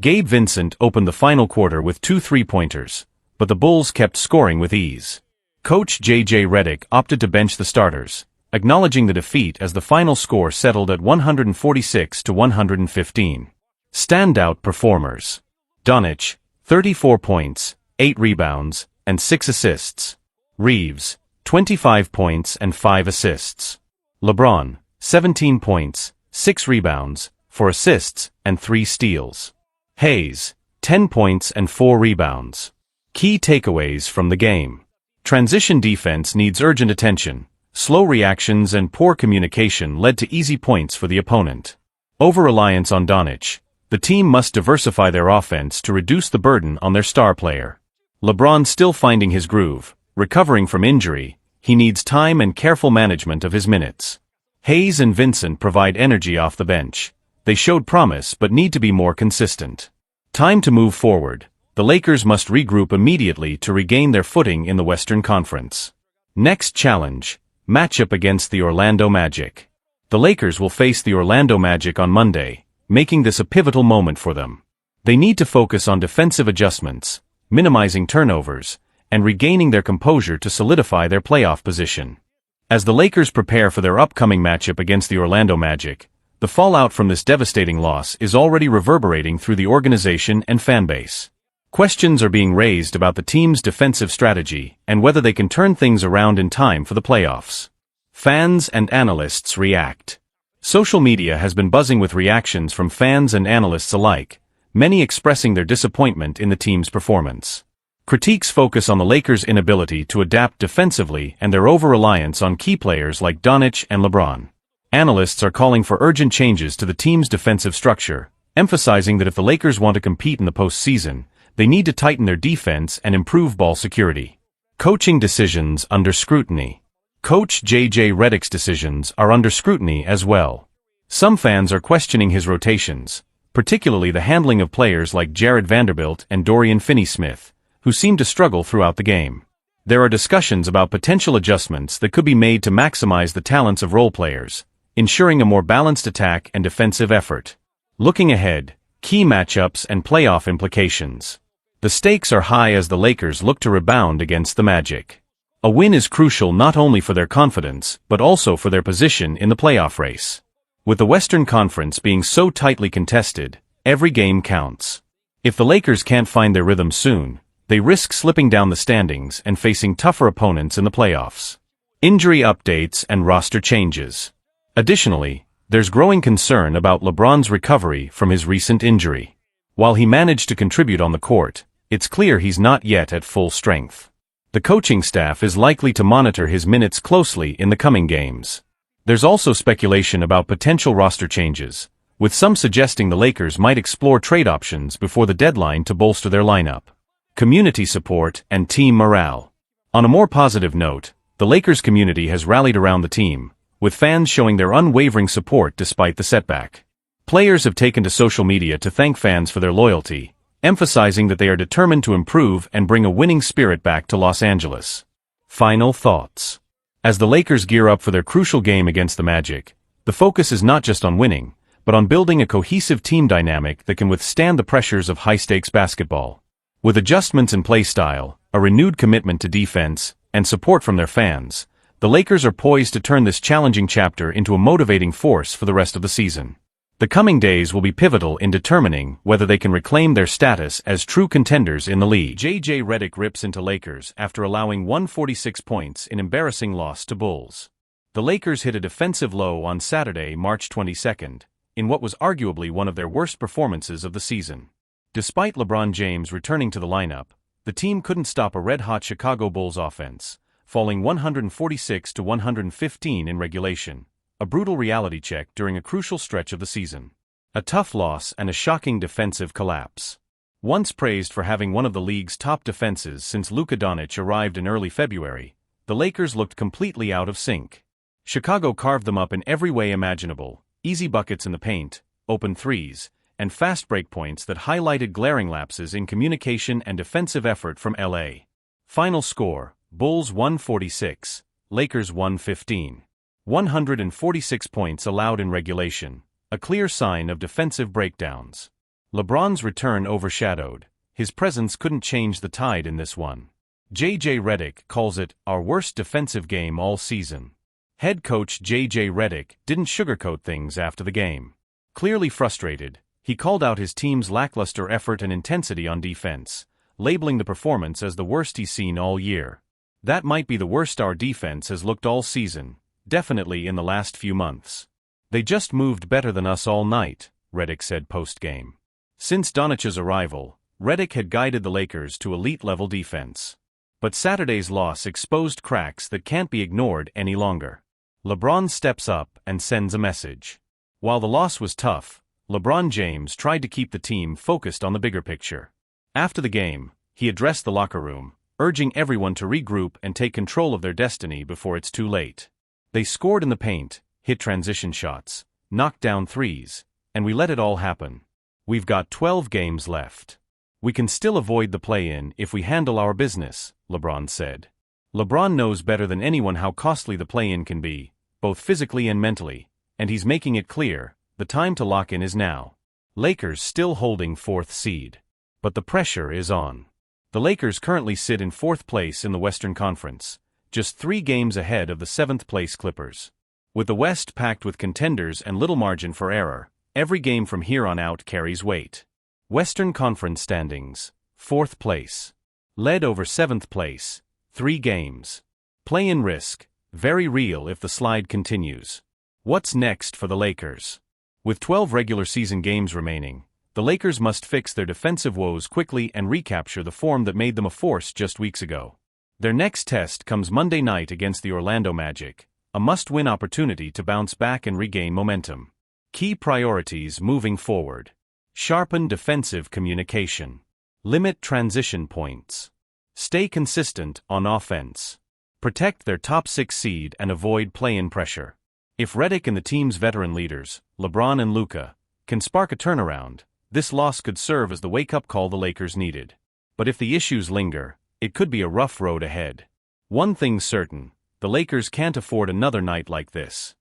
Gabe Vincent opened the final quarter with 2 3-pointers, but the Bulls kept scoring with ease. Coach J.J. Redick opted to bench the starters, acknowledging the defeat as the final score settled at 146-115. Standout performers. Doncic, 34 points, 8 rebounds, and 6 assists. Reeves, 25 points and 5 assists. LeBron, 17 points, 6 rebounds, 4 assists, and 3 steals. Hayes, 10 points and 4 rebounds. Key takeaways from the game. Transition defense needs urgent attention. Slow reactions and poor communication led to easy points for the opponent. Over-reliance on Doncic. The team must diversify their offense to reduce the burden on their star player. LeBron still finding his groove. Recovering from injury, he needs time and careful management of his minutes. Hayes and Vincent provide energy off the bench. They showed promise but need to be more consistent. Time to move forward. The Lakers must regroup immediately to regain their footing in the Western Conference. Next challenge. Matchup against the Orlando Magic. The Lakers will face the Orlando Magic on Monday, making this a pivotal moment for them. They need to focus on defensive adjustments, minimizing turnovers, and regaining their composure to solidify their playoff position. As the Lakers prepare for their upcoming matchup against the Orlando Magic, the fallout from this devastating loss is already reverberating through the organization and fanbase. Questions are being raised about the team's defensive strategy and whether they can turn things around in time for the playoffs. Fans and analysts react. Social media has been buzzing with reactions from fans and analysts alike, many expressing their disappointment in the team's performance. Critiques focus on the Lakers' inability to adapt defensively and their over-reliance on key players like Doncic and LeBron. Analysts are calling for urgent changes to the team's defensive structure, emphasizing that if the Lakers want to compete in the postseason, they need to tighten their defense and improve ball security. Coaching decisions under scrutiny. Coach J.J. Redick's decisions are under scrutiny as well. Some fans are questioning his rotations, particularly the handling of players like Jared Vanderbilt and Dorian Finney-Smith, who seem to struggle throughout the game. There are discussions about potential adjustments that could be made to maximize the talents of role players, ensuring a more balanced attack and defensive effort. Looking ahead, key matchups and playoff implications. The stakes are high as the Lakers look to rebound against the Magic. A win is crucial not only for their confidence, but also for their position in the playoff race. With the Western Conference being so tightly contested, every game counts. If the Lakers can't find their rhythm soon, they risk slipping down the standings and facing tougher opponents in the playoffs. Injury updates and roster changes. Additionally, there's growing concern about LeBron's recovery from his recent injury. While he managed to contribute on the court, it's clear he's not yet at full strength. The coaching staff is likely to monitor his minutes closely in the coming games. There's also speculation about potential roster changes, with some suggesting the Lakers might explore trade options before the deadline to bolster their lineup. Community support and team morale. On a more positive note, the Lakers community has rallied around the team, with fans showing their unwavering support despite the setback. Players have taken to social media to thank fans for their loyalty, emphasizing that they are determined to improve and bring a winning spirit back to Los Angeles. Final thoughts. As the Lakers gear up for their crucial game against the Magic, the focus is not just on winning, but on building a cohesive team dynamic that can withstand the pressures of high-stakes basketball. With adjustments in play style, a renewed commitment to defense, and support from their fans, the Lakers are poised to turn this challenging chapter into a motivating force for the rest of the season. The coming days will be pivotal in determining whether they can reclaim their status as true contenders in the league. J.J. Redick rips into Lakers after allowing 146 points in embarrassing loss to Bulls. The Lakers hit a defensive low on Saturday, March 22, in what was arguably one of their worst performances of the season. Despite LeBron James returning to the lineup, the team couldn't stop a red-hot Chicago Bulls offense, falling 146-115 in regulation. A brutal reality check during a crucial stretch of the season. A tough loss and a shocking defensive collapse. Once praised for having one of the league's top defenses since Luka arrived in early February, the Lakers looked completely out of sync. Chicago carved them up in every way imaginable, easy buckets in the paint, open threes, and fast break points that highlighted glaring lapses in communication and defensive effort from LA. Final score, Bulls 146, Lakers 115. 146 points allowed in regulation, a clear sign of defensive breakdowns. LeBron's return overshadowed. His presence couldn't change the tide in this one. J.J. Redick calls it our worst defensive game all season. Head coach J.J. Redick didn't sugarcoat things after the game. Clearly frustrated, he called out his team's lackluster effort and intensity on defense, labeling the performance as the worst he's seen all year. That might be the worst our defense has looked all season, definitely in the last few months. They just moved better than us all night, Redick said post-game. Since Doncic's arrival, Redick had guided the Lakers to elite-level defense. But Saturday's loss exposed cracks that can't be ignored any longer. LeBron steps up and sends a message. While the loss was tough, LeBron James tried to keep the team focused on the bigger picture. After the game, he addressed the locker room, urging everyone to regroup and take control of their destiny before it's too late. They scored in the paint, hit transition shots, knocked down threes, and we let it all happen. We've got 12 games left. We can still avoid the play-in if we handle our business, LeBron said. LeBron knows better than anyone how costly the play-in can be, both physically and mentally, and he's making it clear, the time to lock in is now. Lakers still holding 4th seed. But the pressure is on. The Lakers currently sit in 4th place in the Western Conference, just 3 games ahead of the 7th-place Clippers. With the West packed with contenders and little margin for error, every game from here on out carries weight. Western Conference standings, 4th place. Led over 7th place, 3 games. Play-in risk, very real if the slide continues. What's next for the Lakers? With 12 regular season games remaining, the Lakers must fix their defensive woes quickly and recapture the form that made them a force just weeks ago. Their next test comes Monday night against the Orlando Magic, a must-win opportunity to bounce back and regain momentum. Key priorities moving forward. Sharpen defensive communication. Limit transition points. Stay consistent on offense. Protect their top 6 seed and avoid play-in pressure. If Redick and the team's veteran leaders, LeBron and Luka, can spark a turnaround, this loss could serve as the wake-up call the Lakers needed. But if the issues linger, it could be a rough road ahead. One thing's certain, the Lakers can't afford another night like this.